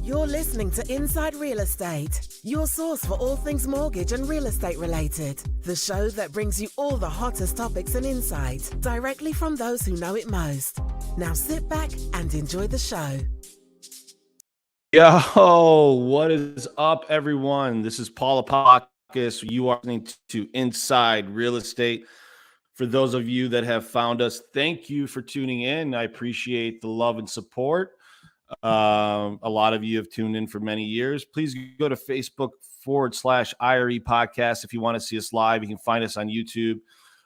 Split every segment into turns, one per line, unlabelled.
You're listening to Inside Real Estate, your source for all things mortgage and real estate related. The show that brings you all the hottest topics and insights directly from those who know it most. Now sit back and enjoy the show.
Yo, what is up, everyone? This is Paul Apolakis. You are listening to Inside Real Estate. For those of you that have found us, thank you for tuning in. I appreciate the love and support. A lot of you have tuned in for many years. Please go to Facebook.com/IRE podcast. If you want to see us live, you can find us on YouTube,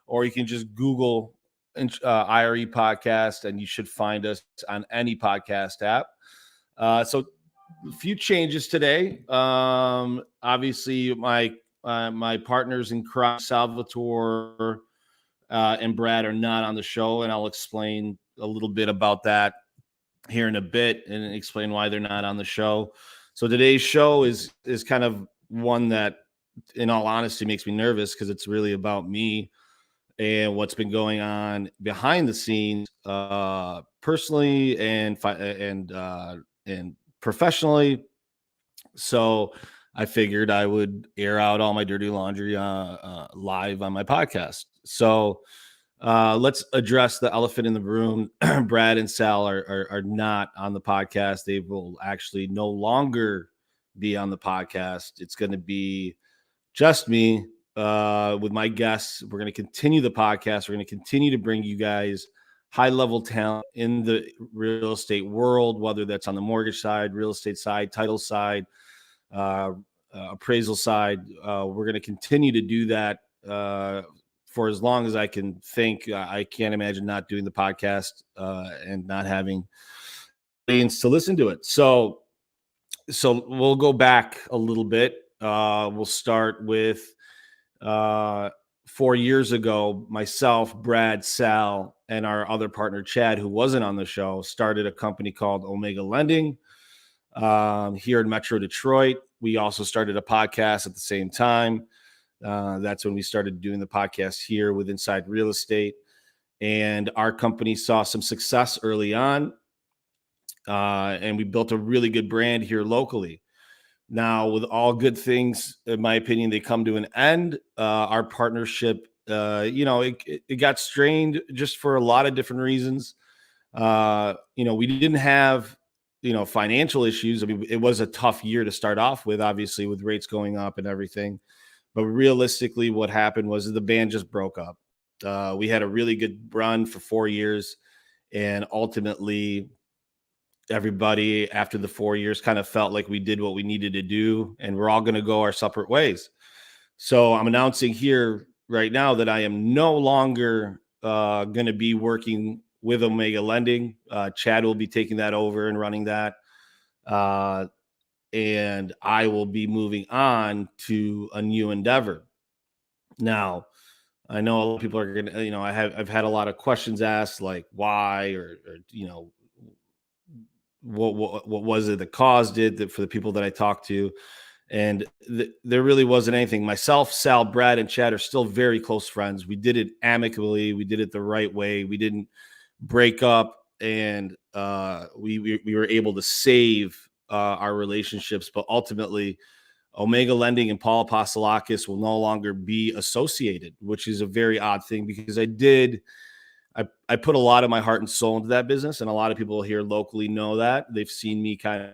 or you can just Google IRE podcast and you should find us on any podcast app. So a few changes today. Obviously my partners in crime, Salvatore and Brad, are not on the show, and I'll explain a little bit about that here in a bit and explain why they're not on the show. So today's show is kind of one that, in all honesty, makes me nervous because it's really about me and what's been going on behind the scenes, personally and professionally. So I figured I would air out all my dirty laundry live on my podcast. So let's address the elephant in the room. Brad and Sal are not on the podcast. They will actually no longer be on the podcast. It's going to be just me with my guests. We're going to continue the podcast. We're going to continue to bring you guys high-level talent in the real estate world, whether that's on the mortgage side, real estate side, title side, appraisal side. We're going to continue to do that for as long as I can think. I can't imagine not doing the podcast and not having audience to listen to it. So we'll go back a little bit. We'll start with 4 years ago, myself, Brad, Sal, and our other partner, Chad, who wasn't on the show, started a company called Omega Lending here in Metro Detroit. We also started a podcast at the same time. That's when we started doing the podcast here with Inside Real Estate. And our company saw some success early on. And we built a really good brand here locally. Now, with all good things, in my opinion, they come to an end. Our partnership, it got strained just for a lot of different reasons. We didn't have, financial issues. I mean, it was a tough year to start off with, obviously, with rates going up and everything. But realistically, what happened was the band just broke up. We had a really good run for 4 years, and ultimately, everybody after the 4 years kind of felt like we did what we needed to do, and we're all going to go our separate ways. So I'm announcing here right now that I am no longer going to be working with Omega Lending. Chad will be taking that over and running that. And I will be moving on to a new endeavor. Now, I know a lot of people are going to, I've had a lot of questions asked, like why, or what was it that caused it, for the people that I talked to. And there really wasn't anything. Myself, Sal, Brad, and Chad are still very close friends. We did it amicably. We did it the right way. We didn't break up, and we were able to save our relationships. But ultimately, Omega Lending and Paul Apostolakis will no longer be associated, which is a very odd thing, because I put a lot of my heart and soul into that business, and a lot of people here locally know that. They've seen me kind of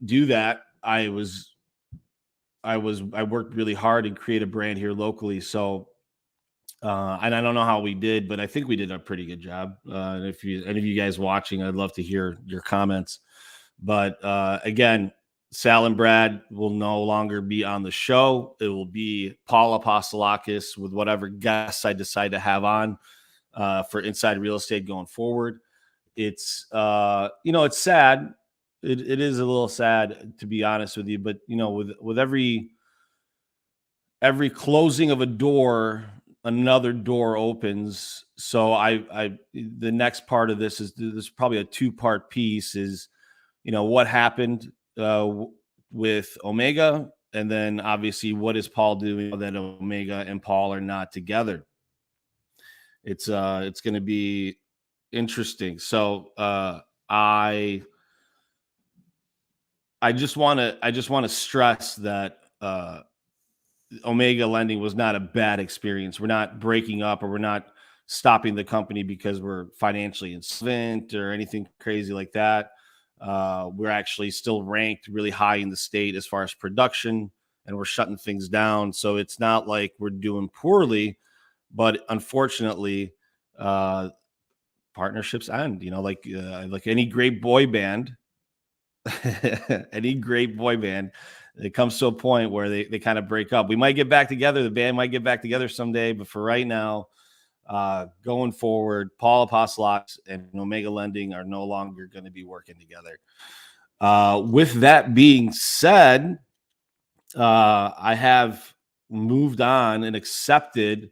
do that. I worked really hard and create a brand here locally. So, and I don't know how we did, but I think we did a pretty good job. And if any of you guys watching, I'd love to hear your comments. But again, Sal and Brad will no longer be on the show. It will be Paul Apostolakis with whatever guests I decide to have on for Inside Real Estate going forward. It's it's sad. It is a little sad, to be honest with you, but with every closing of a door, another door opens. So the next part of this is probably a 2-part piece. Is what happened with Omega, and then obviously what is Paul doing that Omega and Paul are not together. It's going to be interesting. So I I just want to stress that Omega Lending was not a bad experience. We're not breaking up, or we're not stopping the company because we're financially insolvent or anything crazy like that. We're actually still ranked really high in the state as far as production, and we're shutting things down. So it's not like we're doing poorly, but unfortunately, partnerships end. Like any great boy band, any great boy band, it comes to a point where they kind of break up. We might get back together. The band might get back together someday, but for right now, going forward, Paul Apostolakis and Omega Lending are no longer going to be working together. With that being said, I have moved on and accepted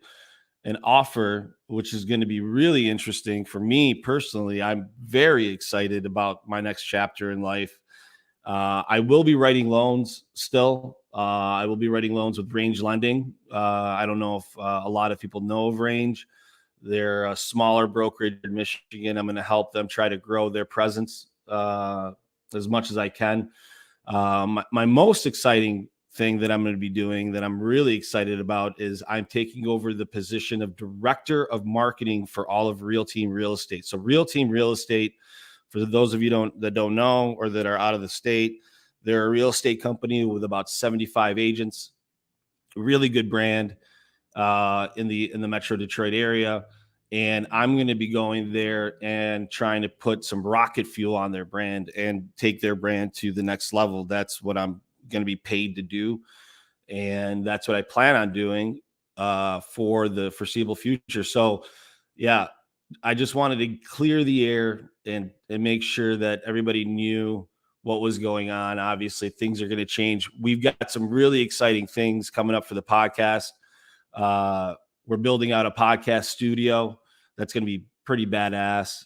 an offer, which is going to be really interesting for me personally. I'm very excited about my next chapter in life. I will be writing loans still. I will be writing loans with Range Lending. I don't know if a lot of people know of Range. They're a smaller brokerage in Michigan. I'm going to help them try to grow their presence as much as I can. My most exciting thing that I'm going to be doing, that I'm really excited about, is I'm taking over the position of Director of Marketing for all of Real Team Real Estate. So Real Team Real Estate, for those of you that don't know or that are out of the state, they're a real estate company with about 75 agents, really good brand in the Metro Detroit area. And I'm going to be going there and trying to put some rocket fuel on their brand and take their brand to the next level. That's what I'm going to be paid to do. And that's what I plan on doing for the foreseeable future. So yeah, I just wanted to clear the air and make sure that everybody knew what was going on. Obviously, things are going to change. We've got some really exciting things coming up for the podcast. We're building out a podcast studio that's going to be pretty badass.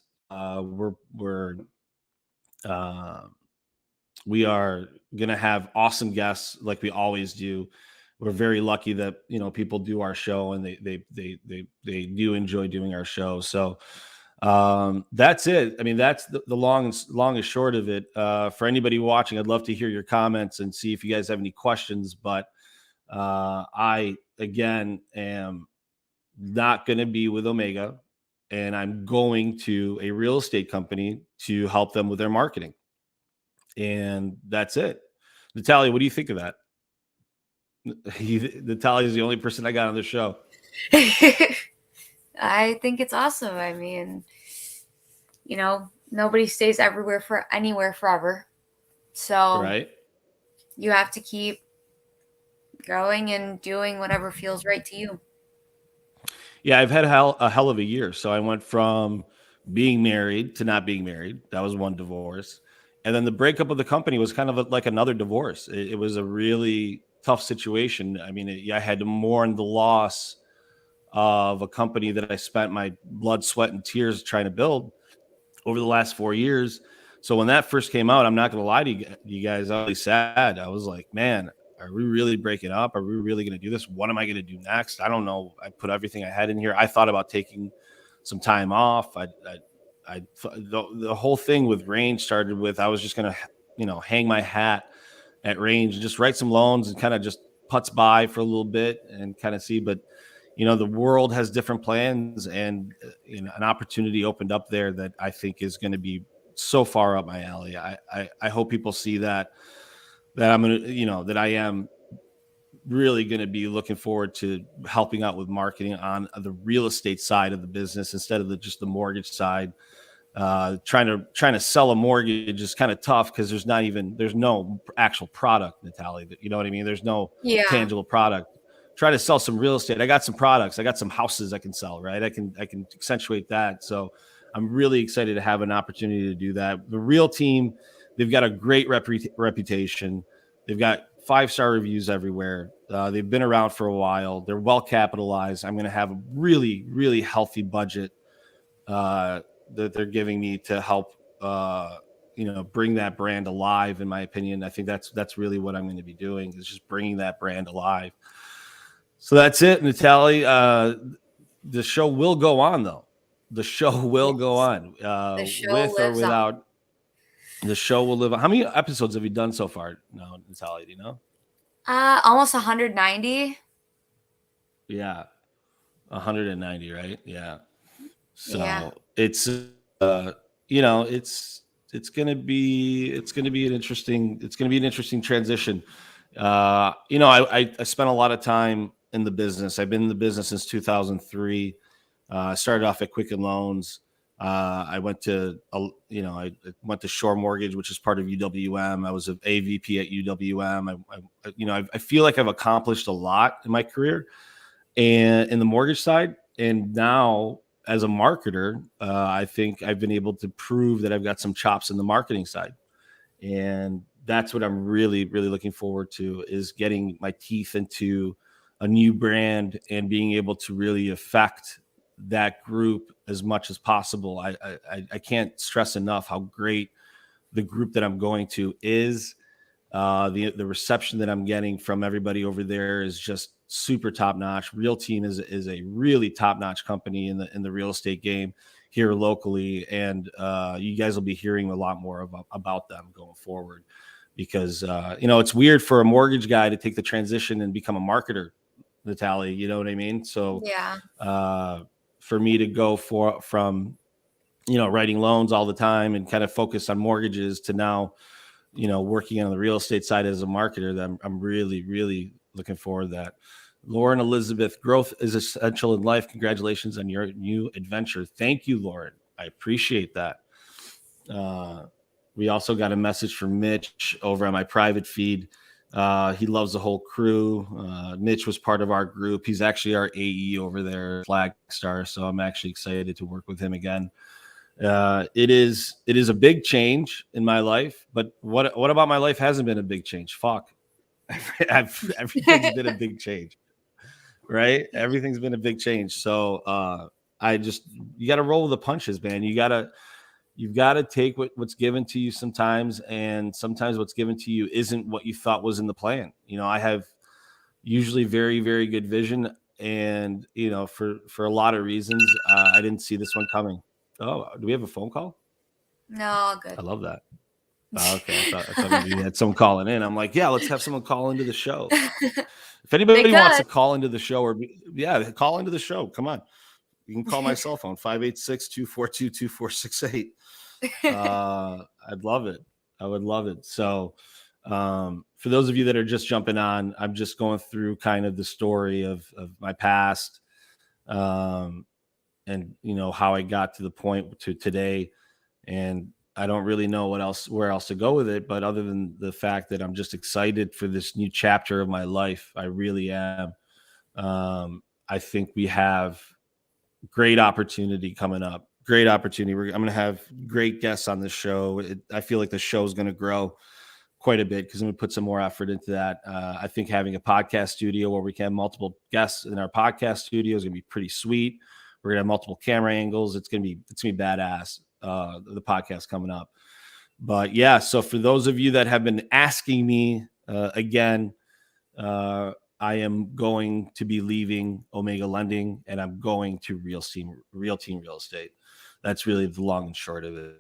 We are going to have awesome guests like we always do. We're very lucky that, people do our show and they do enjoy doing our show. So that's it. I mean, that's the long and short of it. For anybody watching, I'd love to hear your comments and see if you guys have any questions. But I, again, am not going to be with Omega, and I'm going to a real estate company to help them with their marketing. And that's it. Natalia, what do you think of that? Natalia is the only person I got on the show.
I think it's awesome. I mean, nobody stays anywhere forever. So
right.
You have to keep going and doing whatever feels right to you.
Yeah, I've had a hell of a year. So I went from being married to not being married. That was one divorce. And then the breakup of the company was kind of like another divorce. It was a really tough situation. I mean, I had to mourn the loss of a company that I spent my blood, sweat, and tears trying to build over the last 4 years. So when that first came out, I'm not going to lie to you guys, I was really sad. I was like, man, are we really breaking up? Are we really going to do this? What am I going to do next? I don't know. I put everything I had in here. I thought about taking some time off. The whole thing with Range started with, I was just going to, hang my hat at Range and just write some loans and kind of just putz by for a little bit and kind of see. But, the world has different plans, and an opportunity opened up there that I think is going to be so far up my alley. I hope people see that I'm going to, that I am really going to be looking forward to helping out with marketing on the real estate side of the business instead of just the mortgage side. Trying to sell a mortgage is kind of tough because there's no actual product, Natalia. You know what I mean? There's no tangible product. Try to sell some real estate. I got some products. I got some houses I can sell, right? I can accentuate that. So I'm really excited to have an opportunity to do that. The Real Team, they've got a great reputation. They've got 5-star reviews everywhere. They've been around for a while. They're well capitalized. I'm going to have a really, really healthy budget that they're giving me to help, bring that brand alive. In my opinion, I think that's really what I'm going to be doing, is just bringing that brand alive. So that's it, Natalia. The show will go on, though. The show will go on, with or without. The show will live on. How many episodes have you done so far now, Natalia? Do you know?
Almost 190.
Yeah. 190, right? Yeah. So
Yeah.
it's it's gonna be an interesting transition. I spent a lot of time in the business. I've been in the business since 2003. I started off at Quicken Loans. I went to I went to Shore Mortgage, which is part of UWM. I was an AVP at UWM. I feel like I've accomplished a lot in my career and in the mortgage side. And now as a marketer, I think I've been able to prove that I've got some chops in the marketing side. And that's what I'm really, really looking forward to, is getting my teeth into a new brand and being able to really affect that group as much as possible. I can't stress enough how great the group that I'm going to is. The reception that I'm getting from everybody over there is just super top notch. Real Team is a really top notch company in the real estate game here locally, and you guys will be hearing a lot more about them going forward, because it's weird for a mortgage guy to take the transition and become a marketer, Natalia. You know what I mean? So
Yeah.
for me to go from writing loans all the time and kind of focus on mortgages to now working on the real estate side as a marketer, that I'm really, really looking forward to that. Lauren Elizabeth, growth is essential in life. Congratulations on your new adventure. Thank you, Lauren. I appreciate that. We also got a message from Mitch over on my private feed. He loves the whole crew. Mitch was part of our group. He's actually our AE over there, Flagstar. So I'm actually excited to work with him again. It is a big change in my life, but what about my life hasn't been a big change? Fuck. Everything's been a big change, right? Everything's been a big change. So you got to roll with the punches, man. You've got to take what's given to you sometimes, and sometimes what's given to you isn't what you thought was in the plan. I have usually very, very good vision, and for a lot of reasons, I didn't see this one coming. Oh, do we have a phone call?
No, good.
I love that. Oh, okay. I thought maybe you had someone calling in. I'm like, yeah, let's have someone call into the show. If anybody wants to call into the show, call into the show. Come on. You can call my cell phone, 586-242-2468. I'd love it. I would love it. So for those of you that are just jumping on, I'm just going through kind of the story of my past, and how I got to the point to today. And I don't really know where else to go with it, but other than the fact that I'm just excited for this new chapter of my life. I really am. I think we have great opportunity coming up. Great opportunity. I'm going to have great guests on this show. I feel like the show is going to grow quite a bit because I'm going to put some more effort into that. I think having a podcast studio where we can have multiple guests in our podcast studio is going to be pretty sweet. We're gonna have multiple camera angles. It's gonna be badass. The podcast coming up, but yeah. So for those of you that have been asking me again, I am going to be leaving Omega Lending, and I'm going to Real Team Real Estate. That's really the long and short of it.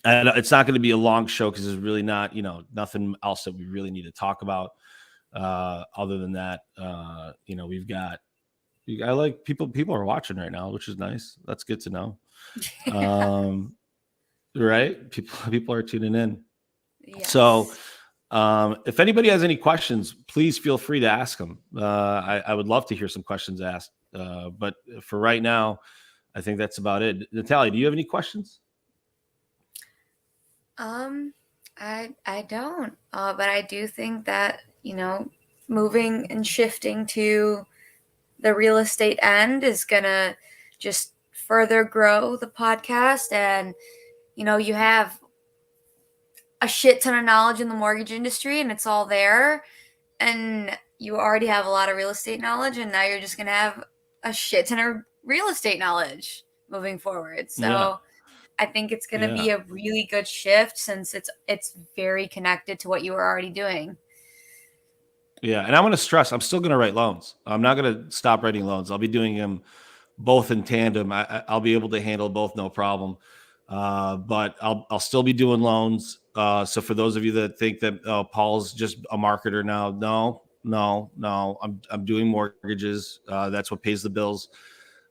And it's not going to be a long show because there's really not nothing else that we really need to talk about. Other than that, we've got. I like people are watching right now, which is nice. That's good to know. Right? People are tuning in. Yes. So if anybody has any questions, please feel free to ask them. I would love to hear some questions asked. But for right now, I think that's about it. Natalia, do you have any questions?
I don't. But I do think that, moving and shifting to the real estate end is going to just further grow the podcast. And, you have a shit ton of knowledge in the mortgage industry and it's all there. And you already have a lot of real estate knowledge. And now you're just going to have a shit ton of real estate knowledge moving forward. So yeah. I think it's going to be a really good shift since it's very connected to what you were already doing.
Yeah. And I'm going to stress, I'm still going to write loans. I'm not going to stop writing loans. I'll be doing them both in tandem. I'll be able to handle both. No problem. But I'll still be doing loans. So for those of you that think that Paul's just a marketer now, no, I'm doing mortgages. That's what pays the bills.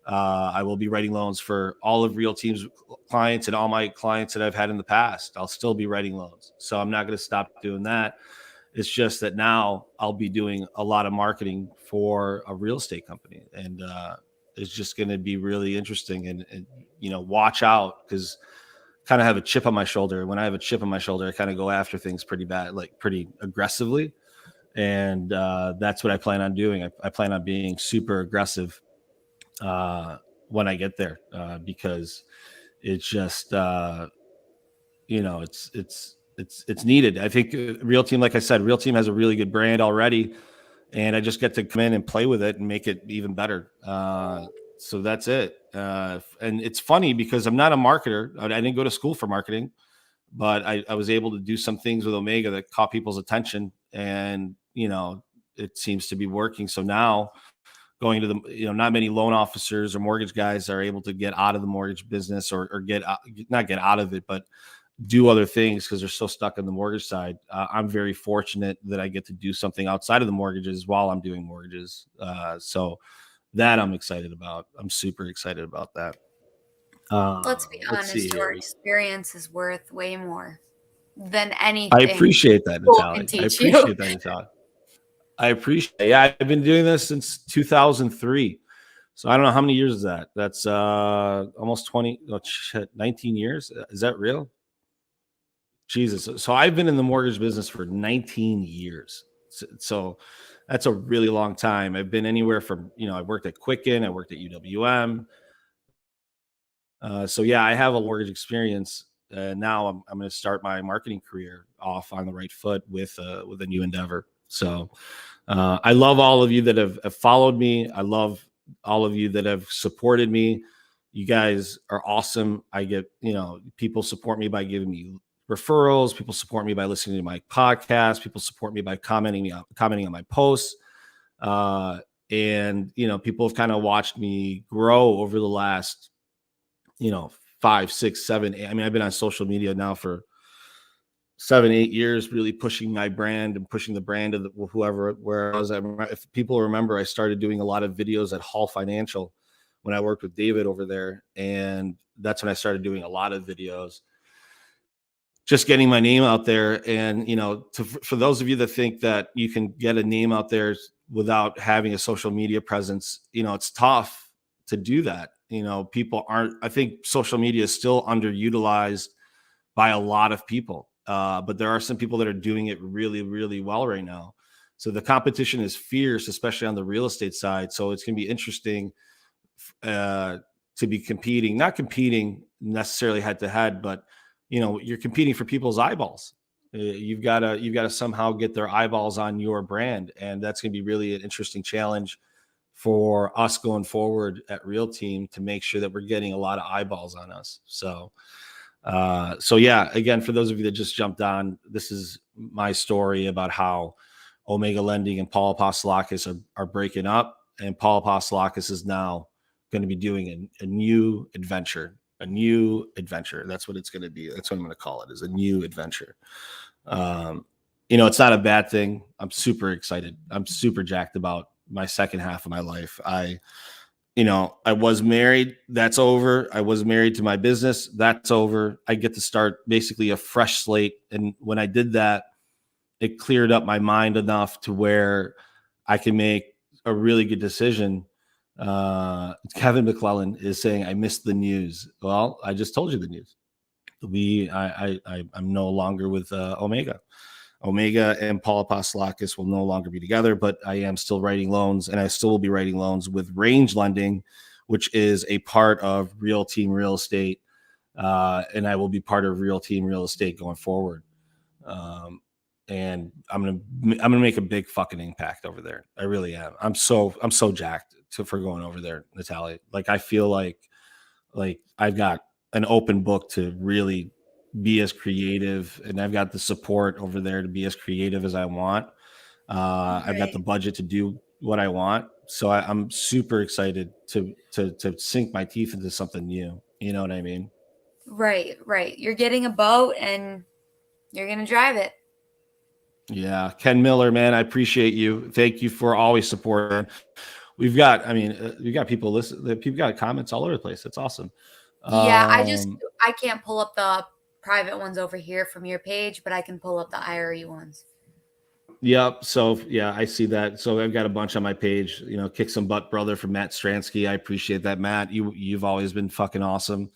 I will be writing loans for all of Real Team's clients and all my clients that I've had in the past. I'll still be writing loans. So I'm not going to stop doing that. It's just that now I'll be doing a lot of marketing for a real estate company. And it's just going to be really interesting. And, watch out, because kind of have a chip on my shoulder. When I have a chip on my shoulder, I kind of go after things pretty bad, like pretty aggressively. And that's what I plan on doing. I plan on being super aggressive when I get there, because it's just, it's needed. I think Real Team, like I said, Real Team has a really good brand already, and I just get to come in and play with it and make it even better. So that's it. And it's funny because I'm not a marketer. I didn't go to school for marketing, but I was able to do some things with Omega that caught people's attention, and it seems to be working. So now, going to the, not many loan officers or mortgage guys are able to get out of the mortgage business or not get out of it, but do other things because they're so stuck on the mortgage side. I'm very fortunate that I get to do something outside of the mortgages while I'm doing mortgages. So that I'm excited about. I'm super excited about that.
Let's be honest, your experience is worth way more than anything.
I appreciate that, Natalia. I appreciate. Yeah, I've been doing this since 2003. So I don't know how many years is that. That's almost 19 years. Is that real? Jesus. So I've been in the mortgage business for 19 years. So that's a really long time. I've been anywhere from, I worked at Quicken, I worked at UWM. So yeah, I have a mortgage experience. Now I'm going to start my marketing career off on the right foot with a new endeavor. So I love all of you that have followed me. I love all of you that have supported me. You guys are awesome. I get, people support me by giving me referrals. People support me by listening to my podcast. People support me by commenting on my posts. And, people have kind of watched me grow over the last, 5, 6, 7, 8. I mean, I've been on social media now for 7, 8 years, really pushing my brand and pushing the brand of where I was. If people remember, I started doing a lot of videos at Hall Financial when I worked with David over there. And that's when I started doing a lot of videos, just getting my name out there. And, for those of you that think that you can get a name out there without having a social media presence, it's tough to do that. I think social media is still underutilized by a lot of people. But there are some people that are doing it really, really well right now. So the competition is fierce, especially on the real estate side. So it's going to be interesting to be not competing necessarily head to head, but you're competing for people's eyeballs. You've got to somehow get their eyeballs on your brand, and that's going to be really an interesting challenge for us going forward at Real Team to make sure that we're getting a lot of eyeballs on us. So yeah, again, for those of you that just jumped on, this is my story about how Omega Lending and Paul Apostolakis are breaking up, and Paul Apostolakis is now going to be doing a new adventure. That's what it's going to be. That's what I'm going to call it, is a new adventure. It's not a bad thing. I'm super excited. I'm super jacked about my second half of my life. I was married. That's over. I was married to my business. That's over. I get to start basically a fresh slate. And when I did that, it cleared up my mind enough to where I can make a really good decision. Kevin McClellan is saying, I missed the news. Well, I just told you the news. I'm no longer with Omega. Omega and Paul Apostolakis will no longer be together, but I am still writing loans, and I still will be writing loans with Range Lending, which is a part of Real Team Real Estate. And I will be part of Real Team Real Estate going forward. And I'm gonna make a big fucking impact over there. I really am. I'm so jacked for going over there, Natalia. Like, I feel like I've got an open book to really be as creative, and I've got the support over there to be as creative as I want. I've got the budget to do what I want. So I'm super excited to sink my teeth into something new. You know what I mean?
Right. You're getting a boat and you're going to drive it.
Yeah. Ken Miller, man, I appreciate you. Thank you for always supporting. We've got people listen. People got comments all over the place. That's awesome.
Yeah, I can't pull up the private ones over here from your page, but I can pull up the IRE ones.
Yep. So yeah, I see that. So I've got a bunch on my page. Kick some butt, brother, from Matt Stransky. I appreciate that, Matt. You've always been fucking awesome.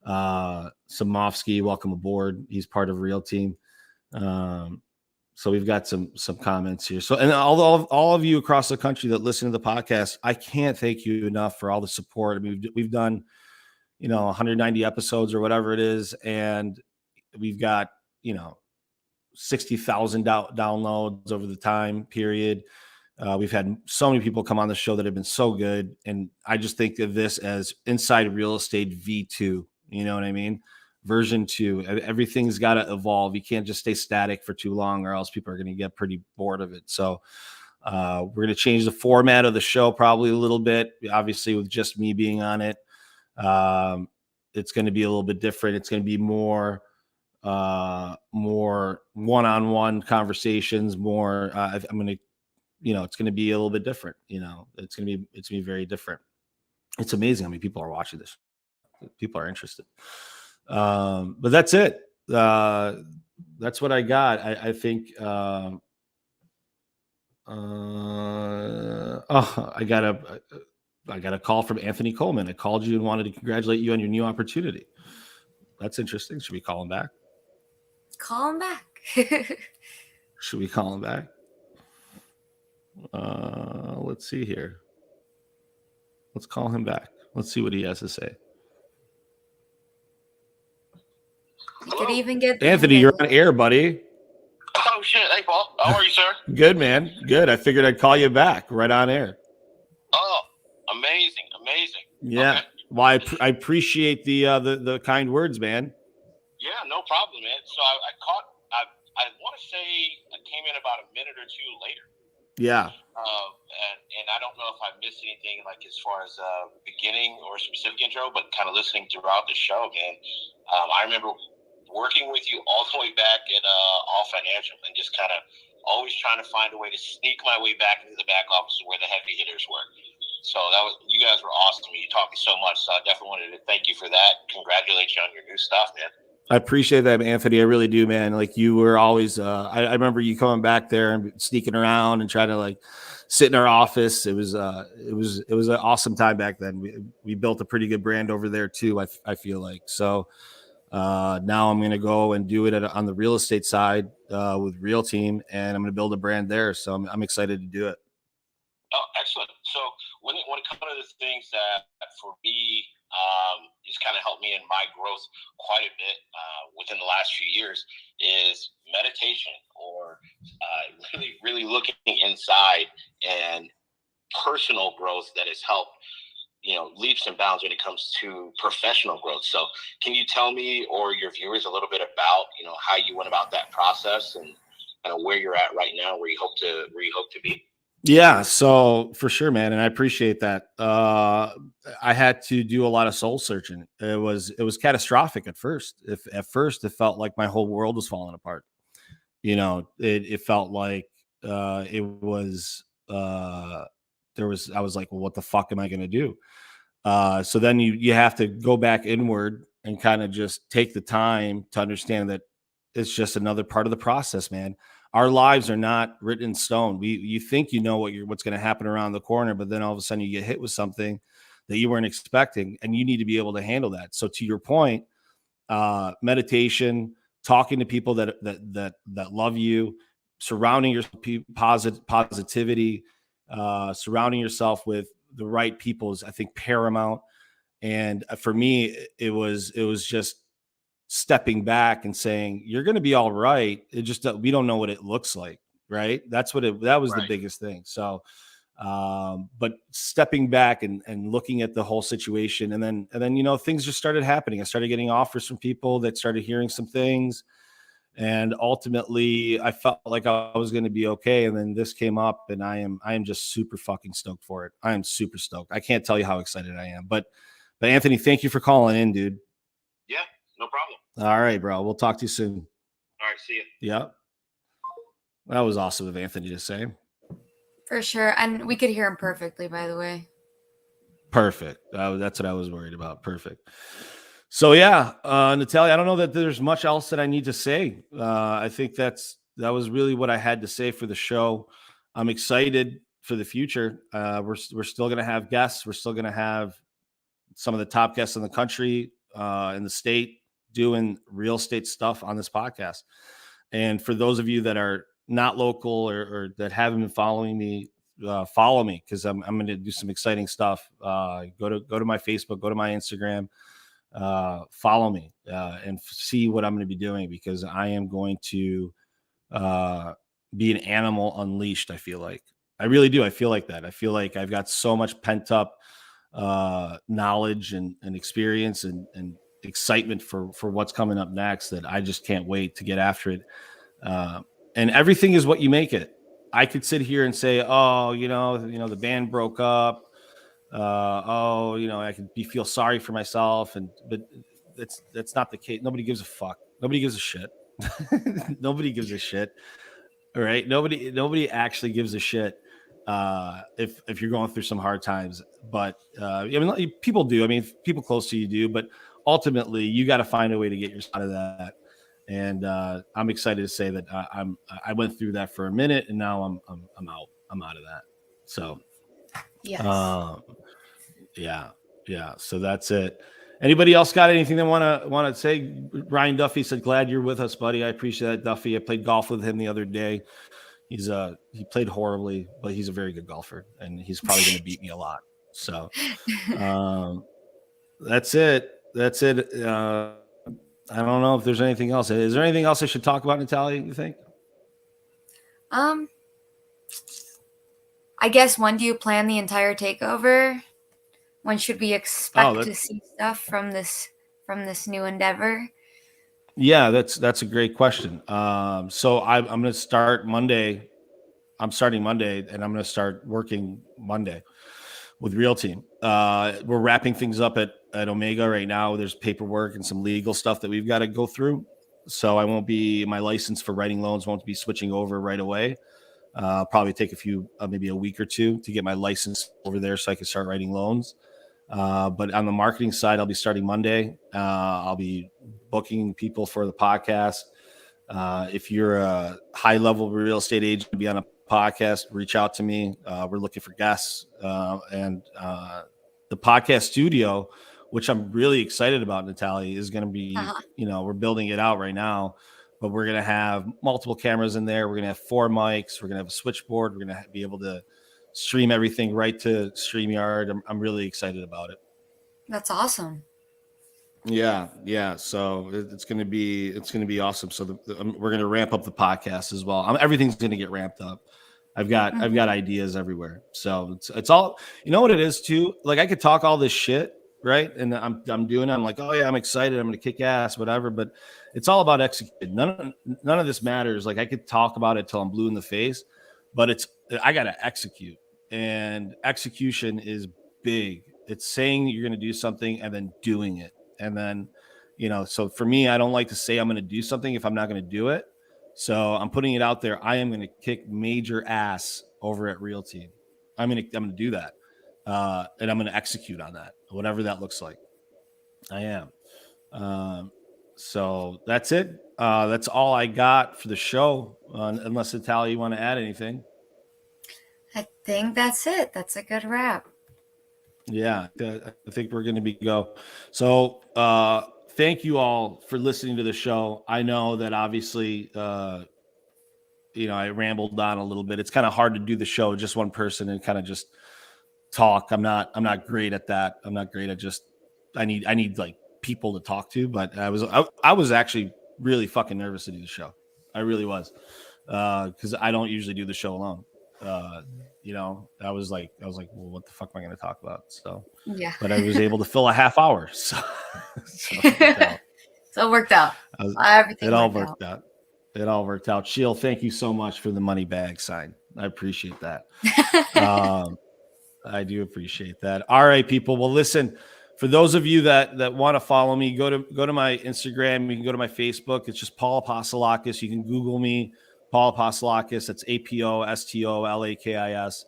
Samovsky, welcome aboard. He's part of Real Team. So we've got some comments here. So, and all of you across the country that listen to the podcast, I can't thank you enough for all the support. I mean, we've done, 190 episodes or whatever it is, and we've got 60,000 downloads over the time period. We've had so many people come on the show that have been so good, and I just think of this as Inside Real Estate V2. You know what I mean? Version 2. Everything's got to evolve. You can't just stay static for too long, or else people are going to get pretty bored of it. So we're going to change the format of the show probably a little bit. Obviously, with just me being on it, it's going to be a little bit different. It's going to be more one-on-one conversations. More. I'm going to, it's going to be a little bit different. It's going to be very different. It's amazing how many people are watching this. People are interested. But that's it. That's what I got. I think, I got a call from Anthony Coleman. I called you and wanted to congratulate you on your new opportunity. That's interesting. Should we call him back?
Call him back.
Should we call him back? Let's see here. Let's call him back. Let's see what he has to say.
You could even get
Anthony, you're on air, buddy.
Oh shit! Hey, Paul. How are you, sir?
Good, man. Good. I figured I'd call you back right on air.
Oh, amazing.
Yeah. Okay. Well, I appreciate the kind words, man.
Yeah, no problem, man. So I want to say I came in about a minute or two later.
Yeah.
And I don't know if I missed anything like as far as beginning or specific intro, but kind of listening throughout the show, man. I remember working with you all the way back at All Financial, and just kind of always trying to find a way to sneak my way back into the back office where the heavy hitters were. So you guys were awesome. You taught me so much. So I definitely wanted to thank you for that. Congratulate you on your new stuff, man.
I appreciate that, Anthony. I really do, man. Like, you were always, I remember you coming back there and sneaking around and trying to like sit in our office. It was an awesome time back then. We built a pretty good brand over there too. I feel like. So now I'm going to go and do it on the real estate side with Real Team, and I'm going to build a brand there. So I'm excited to do it.
Oh, excellent. So when it comes to the things that for me, has kind of helped me in my growth quite a bit within the last few years is meditation, or really looking inside, and personal growth that has helped, leaps and bounds when it comes to professional growth. So can you tell me or your viewers a little bit about, how you went about that process and kind of where you're at right now, where you hope to be?
Yeah, so for sure, man. And I appreciate that. I had to do a lot of soul searching. It was catastrophic at first. At first it felt like my whole world was falling apart. It felt like I was like, well, what the fuck am I going to do? So then you have to go back inward and kind of just take the time to understand that it's just another part of the process, man. Our lives are not written in stone. You think what's going to happen around the corner, but then all of a sudden you get hit with something that you weren't expecting, and you need to be able to handle that. So to your point, meditation, talking to people that love you, surrounding yourself positivity, surrounding yourself with the right people is, I think, paramount. And for me, it was just stepping back and saying, you're going to be all right. It just, we don't know what it looks like. Right. That was the biggest thing. So, but stepping back and looking at the whole situation, and then, things just started happening. I started getting offers from people that started hearing some things, and ultimately I felt like I was going to be okay. And then this came up, and I am just super fucking stoked for it. I am super stoked. I can't tell you how excited I am, but Anthony, thank you for calling in, dude.
Yeah. No problem.
All right, bro. We'll talk to you soon.
All right. See you.
Yep. That was awesome of Anthony to say.
For sure. And we could hear him perfectly, by the way.
Perfect. That's what I was worried about. Perfect. So yeah, Natalia, I don't know that there's much else that I need to say. I think that was really what I had to say for the show. I'm excited for the future. We're still going to have guests. We're still going to have some of the top guests in the country, in the state, doing real estate stuff on this podcast. And for those of you that are not local or that haven't been following me, follow me, because I'm going to do some exciting stuff. Go to my Facebook, go to my Instagram, follow me, and see what I'm going to be doing, because I am going to be an animal unleashed. I feel like I really do. I feel like that. I feel like I've got so much pent up knowledge and experience and excitement for what's coming up next that I just can't wait to get after it. And everything is what you make it. I could sit here and say, oh, the band broke up. I could feel sorry for myself. But that's not the case. Nobody gives a fuck. Nobody gives a shit. Nobody gives a shit. All right. Nobody actually gives a shit. If you're going through some hard times, but people do. I mean, people close to you do, but ultimately you got to find a way to get yourself out of that. And I'm excited to say that I went through that for a minute, and now I'm out. I'm out of that. So,
yes.
Yeah. So that's it. Anybody else got anything they want to say? Ryan Duffy said, "Glad you're with us, buddy. I appreciate that, Duffy. I played golf with him the other day. He played horribly, but he's a very good golfer, and he's probably going to beat me a lot. So, that's it. I don't know if there's anything else. Is there anything else I should talk about, Natalia, you think?
I guess, when do you plan the entire takeover? When should we expect to see stuff from this new endeavor?
Yeah, that's a great question. So I'm going to start Monday. I'm starting Monday, and I'm going to start working Monday with Real Team. We're wrapping things up at Omega right now. There's paperwork and some legal stuff that we've got to go through. So my license for writing loans won't be switching over right away. Probably take maybe a week or two to get my license over there so I can start writing loans. But on the marketing side, I'll be starting Monday. I'll be booking people for the podcast. If you're a high level real estate agent to be on a podcast, reach out to me. We're looking for guests, and the podcast studio, which I'm really excited about, Natalia, is going to be, we're building it out right now, but we're going to have multiple cameras in there. We're going to have 4 mics. We're going to have a switchboard. We're going to be able to stream everything right to StreamYard. I'm really excited about it.
That's awesome.
Yeah. So it's going to be awesome. So we're going to ramp up the podcast as well. Everything's going to get ramped up. I've got ideas everywhere. So it's all, you know what it is too? Like, I could talk all this shit, right? And I'm doing it. I'm like, oh yeah, I'm excited. I'm going to kick ass, whatever. But it's all about executing. None of this matters. Like, I could talk about it till I'm blue in the face, but I got to execute, and execution is big. It's saying you're going to do something and then doing it. And then, so for me, I don't like to say I'm going to do something if I'm not going to do it. So I'm putting it out there. I am going to kick major ass over at Real Team. I'm going to do that. And I'm going to execute on that, whatever that looks like. I am. So that's it. That's all I got for the show. Unless, Natalia, you want to add anything?
I think that's it. That's a good wrap.
Yeah, I think we're going to go. So thank you all for listening to the show. I know that obviously, I rambled on a little bit. It's kind of hard to do the show just one person and kind of just talk. I'm not great at that. I'm not great at I need like people to talk to. But I was actually really fucking nervous to do the show. I really was, because I don't usually do the show alone. I was like, well, what the fuck am I going to talk about? So,
yeah,
but I was able to fill a half hour. So
it worked out. Everything
all worked out. It all worked out. Sheil, thank you so much for the money bag sign. I appreciate that. I do appreciate that. All right, people. Well, listen, for those of you that want to follow me, go to my Instagram. You can go to my Facebook. It's just Paul Apostolakis. You can Google me, Paul Apostolakis. That's APOSTOLAKIS.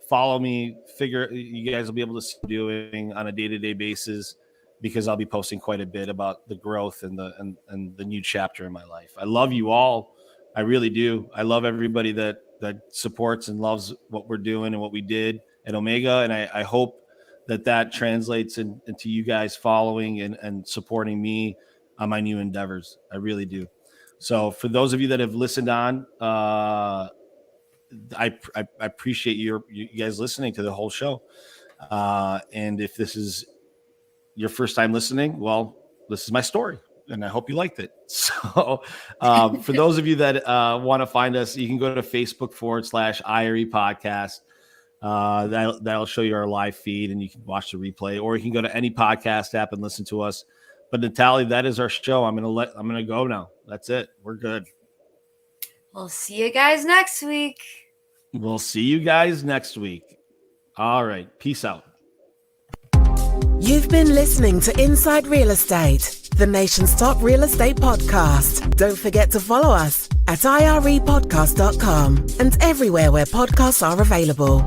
Follow me. You guys will be able to see what I'm doing on a day-to-day basis, because I'll be posting quite a bit about the growth and the new chapter in my life. I love you all. I really do. I love everybody that supports and loves what we're doing and what we did at Omega. And I hope that translates into you guys following and supporting me on my new endeavors. I really do. So for those of you that have listened on, I appreciate you guys listening to the whole show. And if this is your first time listening, well, this is my story, and I hope you liked it. So for those of you that want to find us, you can go to Facebook.com/IRE podcast. That'll show you our live feed, and you can watch the replay, or you can go to any podcast app and listen to us. But Natalie, that is our show. I'm gonna go now. That's it. We're good.
We'll see you guys next week.
All right. Peace out.
You've been listening to Inside Real Estate, the nation's top real estate podcast. Don't forget to follow us at irepodcast.com and everywhere where podcasts are available.